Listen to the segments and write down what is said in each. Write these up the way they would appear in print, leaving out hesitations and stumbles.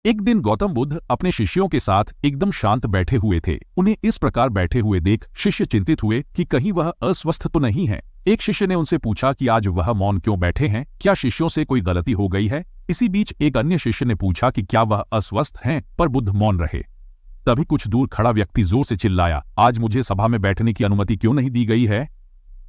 एक दिन गौतम बुद्ध अपने शिष्यों के साथ एकदम शांत बैठे हुए थे। उन्हें इस प्रकार बैठे हुए देख शिष्य चिंतित हुए कि कहीं वह अस्वस्थ तो नहीं है। एक शिष्य ने उनसे पूछा कि आज वह मौन क्यों बैठे हैं, क्या शिष्यों से कोई गलती हो गई है। इसी बीच एक अन्य शिष्य ने पूछा कि क्या वह अस्वस्थ हैं, पर बुद्ध मौन रहे। तभी कुछ दूर खड़ा व्यक्ति जोर से चिल्लाया, आज मुझे सभा में बैठने की अनुमति क्यों नहीं दी गई है।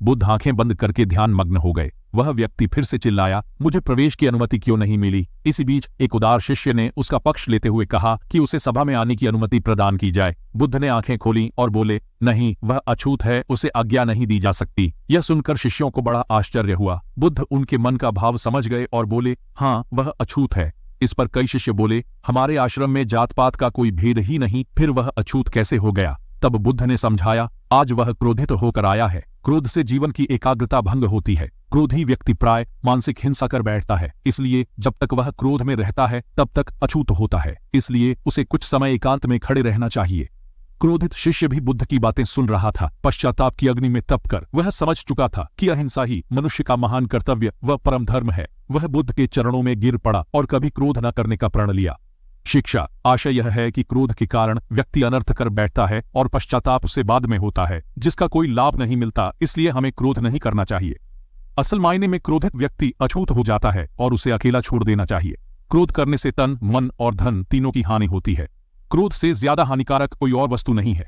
बुद्ध आंखें बंद करके ध्यान मग्न हो गए। वह व्यक्ति फिर से चिल्लाया, मुझे प्रवेश की अनुमति क्यों नहीं मिली। इसी बीच एक उदार शिष्य ने उसका पक्ष लेते हुए कहा कि उसे सभा में आने की अनुमति प्रदान की जाए। बुद्ध ने आंखें खोली और बोले, नहीं, वह अछूत है, उसे आज्ञा नहीं दी जा सकती। यह सुनकर शिष्यों को बड़ा आश्चर्य हुआ। बुद्ध उनके मन का भाव समझ गए और बोले, हाँ, वह अछूत है। इस पर कई शिष्य बोले, हमारे आश्रम में जात पात का कोई भेद ही नहीं, फिर वह अछूत कैसे हो गया। तब बुद्ध ने समझाया, आज वह क्रोधित होकर आया है। क्रोध से जीवन की एकाग्रता भंग होती है। क्रोधी व्यक्ति प्राय मानसिक हिंसा कर बैठता है, इसलिए जब तक वह क्रोध में रहता है तब तक अछूत होता है। इसलिए उसे कुछ समय एकांत में खड़े रहना चाहिए। क्रोधित शिष्य भी बुद्ध की बातें सुन रहा था। पश्चाताप की अग्नि में तपकर वह समझ चुका था कि अहिंसा ही मनुष्य का महान कर्तव्य व परम धर्म है। वह बुद्ध के चरणों में गिर पड़ा और कभी क्रोध न करने का प्रण लिया। शिक्षा आशय यह है कि क्रोध के कारण व्यक्ति अनर्थ कर बैठता है और पश्चाताप उससे बाद में होता है, जिसका कोई लाभ नहीं मिलता। इसलिए हमें क्रोध नहीं करना चाहिए। असल मायने में क्रोधित व्यक्ति अछूत हो जाता है और उसे अकेला छोड़ देना चाहिए। क्रोध करने से तन, मन और धन तीनों की हानि होती है। क्रोध से ज्यादा हानिकारक कोई और वस्तु नहीं है।